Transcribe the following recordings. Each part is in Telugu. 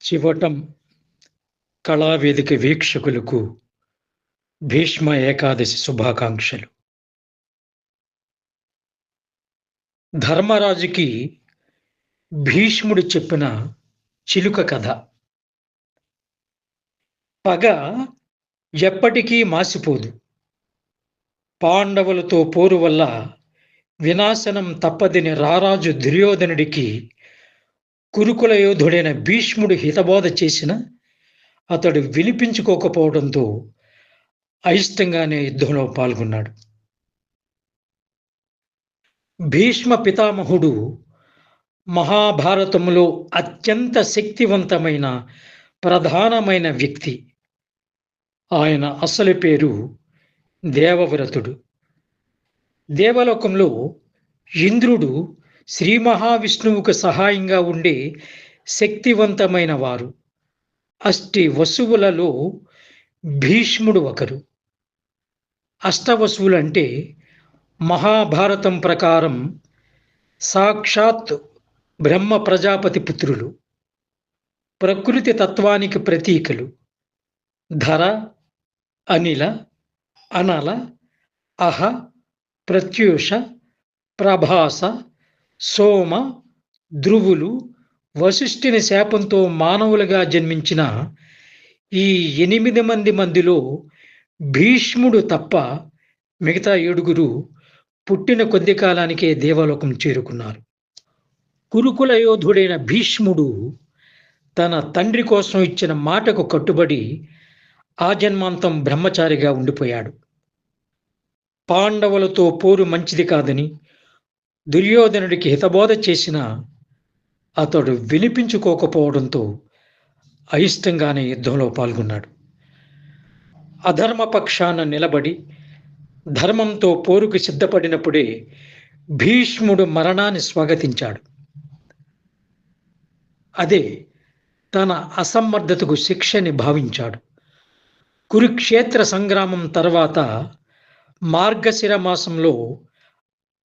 చివటం కళావేదిక వీక్షకులకు భీష్మ ఏకాదశి శుభాకాంక్షలు. ధర్మరాజుకి భీష్ముడు చెప్పిన చిలుక కథ. పగ ఎప్పటికీ మాసిపోదు. పాండవులతో పోరు వల్ల వినాశనం తప్పదని రారాజు దుర్యోధనుడికి కురుకుల యోధుడైన భీష్ముడు హితబోధ చేసిన అతడు వినిపించుకోకపోవడంతో అయిష్టంగానే యుద్ధంలో పాల్గొన్నాడు. భీష్మ పితామహుడు మహాభారతంలో అత్యంత శక్తివంతమైన ప్రధానమైన వ్యక్తి. ఆయన అసలు పేరు దేవవ్రతుడు. దేవలోకంలో ఇంద్రుడు శ్రీ మహావిష్ణువుకు సహాయంగా ఉండే శక్తివంతమైన వారు. అష్టి వసువులలో భీష్ముడు ఒకరు. అష్టవసువులు అంటే మహాభారతం ప్రకారం సాక్షాత్ బ్రహ్మ ప్రజాపతి పుత్రులు. ప్రకృతి తత్వానికి ప్రతీకలు. ధర, అనిల, అనల, అహ, ప్రత్యూష, ప్రభాస, సోమ, ధ్రువులు వశిష్ఠుని శాపంతో మానవులుగా జన్మించిన ఈ 8 మందిలో భీష్ముడు తప్ప మిగతా 7 పుట్టిన కొద్ది కాలానికే దేవలోకం చేరుకున్నారు. కురుకుల యోధుడైన భీష్ముడు తన తండ్రి కోసం ఇచ్చిన మాటకు కట్టుబడి ఆజన్మాంతం బ్రహ్మచారిగా ఉండిపోయాడు. పాండవులతో పోరు మంచిది కాదని దుర్యోధనుడికి హితబోధ చేసిన అతడు వినిపించుకోకపోవడంతో అయిష్టంగానే యుద్ధంలో పాల్గొన్నాడు. అధర్మపక్షాన నిలబడి ధర్మంతో పోరుకు సిద్ధపడినప్పుడే భీష్ముడు మరణాన్ని స్వాగతించాడు. అదే తన అసమర్థతకు శిక్షని భావించాడు. కురుక్షేత్ర సంగ్రామం తర్వాత మార్గశిర మాసంలో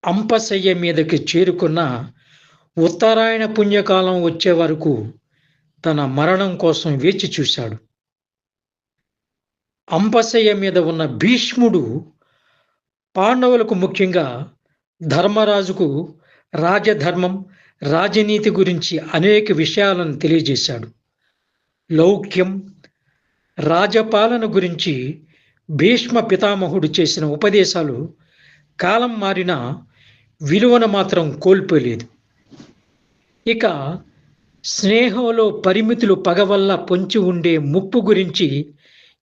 అంపశయ్య మీదకి చేరుకున్న ఉత్తరాయణ పుణ్యకాలం వచ్చే వరకు తన మరణం కోసం వేచి చూశాడు. అంపశయ్య మీద ఉన్న భీష్ముడు పాండవులకు, ముఖ్యంగా ధర్మరాజుకు రాజధర్మం, రాజనీతి గురించి అనేక విషయాలను తెలియజేశాడు. లౌక్యం, రాజపాలన గురించి భీష్మ పితామహుడు చేసిన ఉపదేశాలు కాలం మారినా విలువను మాత్రం కోల్పోలేదు. ఇక స్నేహంలో పరిమితులు పగ వల్ల పొంచి ఉండే ముప్పు గురించి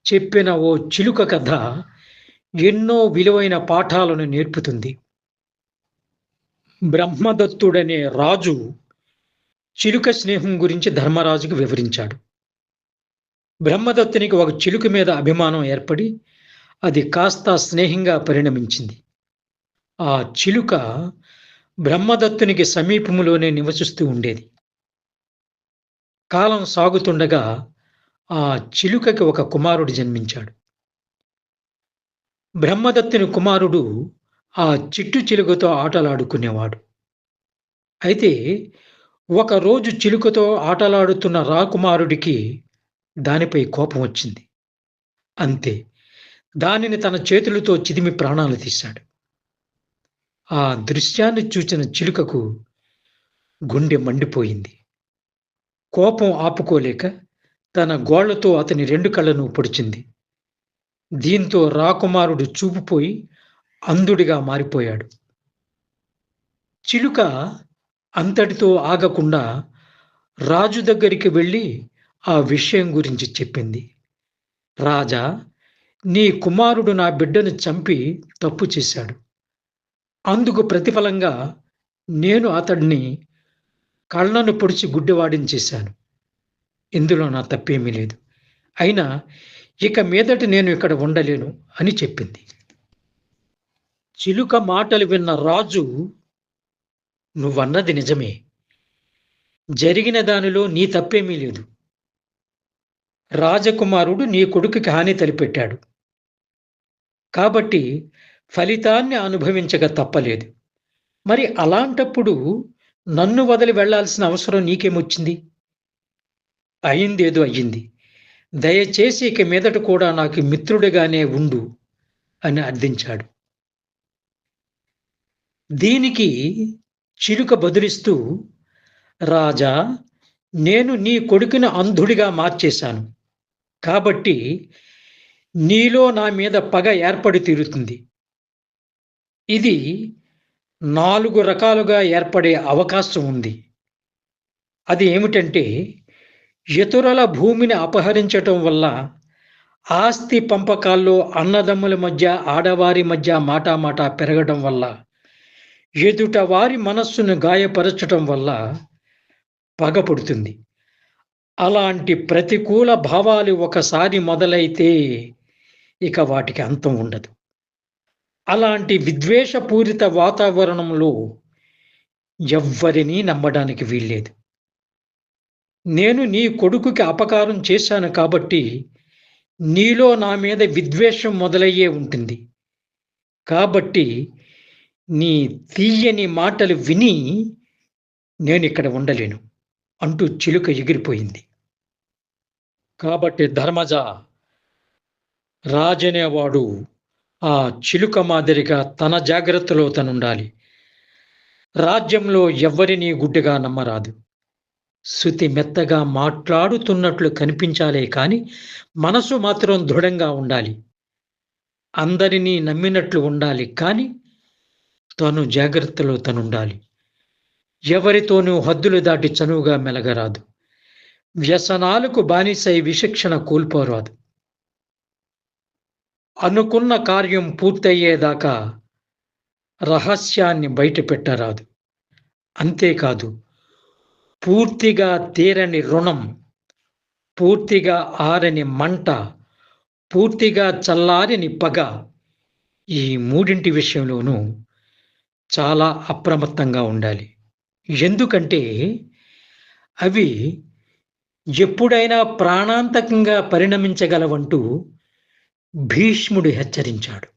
చెప్పిన ఓ చిలుక కథ ఎన్నో విలువైన పాఠాలను నేర్పుతుంది. బ్రహ్మదత్తుడనే రాజు చిలుక స్నేహం గురించి ధర్మరాజుకు వివరించాడు. బ్రహ్మదత్తునికి ఒక చిలుక మీద అభిమానం ఏర్పడి అది కాస్త స్నేహంగా పరిణమించింది. ఆ చిలుక బ్రహ్మదత్తునికి సమీపంలోనే నివసిస్తూ ఉండేది. కాలం సాగుతుండగా ఆ చిలుకకి ఒక కుమారుడు జన్మించాడు. బ్రహ్మదత్తుని కుమారుడు ఆ చిట్టు చిలుకతో ఆటలాడుకునేవాడు. అయితే ఒకరోజు చిలుకతో ఆటలాడుతున్న రాకుమారుడికి దానిపై కోపం వచ్చింది. అంతే, దానిని తన చేతులతో చిదిమి ప్రాణాలు తీశాడు. ఆ దృశ్యాన్ని చూచిన చిలుకకు గుండె మండిపోయింది. కోపం ఆపుకోలేక తన గోళ్లతో అతని 2 కళ్ళను పొడిచింది. దీంతో రాకుమారుడు చూపుపోయి అంధుడిగా మారిపోయాడు. చిలుక అంతటితో ఆగకుండా రాజు దగ్గరికి వెళ్ళి ఆ విషయం గురించి చెప్పింది. రాజా, నీ కుమారుడు నా బిడ్డను చంపి తప్పు చేశాడు. అందుకు ప్రతిఫలంగా నేను అతడిని కళ్ళను పొడిచి గుడ్డివాడిని చేశాను. ఇందులో నా తప్పేమీ లేదు. అయినా ఇక మీదట నేను ఇక్కడ ఉండలేను అని చెప్పింది. చిలుక మాటలు విన్న రాజు, నువ్వన్నది నిజమే. జరిగిన దానిలో నీ తప్పేమీ లేదు. రాజకుమారుడు నీ కొడుకుకి హాని తలపెట్టాడు కాబట్టి ఫలితాన్ని అనుభవించక తప్పలేదు. మరి అలాంటప్పుడు నన్ను వదిలి వెళ్లాల్సిన అవసరం నీకేమొచ్చింది? అయిందేదో అయ్యింది. దయచేసి ఇక మీదట కూడా నాకు మిత్రుడిగానే ఉండు అని అర్థించాడు. దీనికి చిలుక బదులిస్తూ, రాజా, నేను నీ కొడుకుని అంధుడిగా మార్చేశాను. కాబట్టి నీలో నా మీద పగ ఏర్పడి తీరుతుంది. ఇది 4 రకాలుగా ఏర్పడే అవకాశం ఉంది. అది ఏమిటంటే, ఇతరుల భూమిని అపహరించటం వల్ల, ఆస్తి పంపకాల్లో అన్నదమ్ముల మధ్య, ఆడవారి మధ్య మాటామాట పెరగడం వల్ల, ఎదుట వారి మనస్సును గాయపరచటం వల్ల పగ పుడుతుంది. అలాంటి ప్రతికూల భావాలు ఒకసారి మొదలైతే ఇక వాటికి అంతం ఉండదు. అలాంటి విద్వేషపూరిత వాతావరణంలో ఎవ్వరినీ నమ్మడానికి వీల్లేదు. నేను నీ కొడుకుకి అపకారం చేశాను కాబట్టి నీలో నా మీద విద్వేషం మొదలయ్యే ఉంటుంది. కాబట్టి నీ తీయని మాటలు విని నేనిక్కడ ఉండలేను అంటూ చిలుక ఎగిరిపోయింది. కాబట్టి ధర్మజ, రాజనేవాడు ఆ చిలుక మాదిరిగా తన జాగ్రత్తలో తనుండాలి. రాజ్యంలో ఎవ్వరినీ గుడ్డిగా నమ్మరాదు. శృతి మెత్తగా మాట్లాడుతున్నట్లు కనిపించాలే కాని మనసు మాత్రం దృఢంగా ఉండాలి. అందరినీ నమ్మినట్లు ఉండాలి కానీ తను జాగ్రత్తలో తనుండాలి. ఎవరితోనూ హద్దులు దాటి చనువుగా మెలగరాదు. వ్యసనాలకు బానిసై విచక్షణ కోల్పోరాదు. అనుకున్న కార్యం పూర్తయ్యేదాకా రహస్యాన్ని బయటపెట్టరాదు. అంతేకాదు, పూర్తిగా తీరని రుణం, పూర్తిగా ఆరని మంట, పూర్తిగా చల్లారని పగ, ఈ మూడింటి విషయంలోనూ చాలా అప్రమత్తంగా ఉండాలి. ఎందుకంటే అవి ఎప్పుడైనా ప్రాణాంతకంగా పరిణమించగలవంటూ భీష్ముడు హెచ్చరించాడు.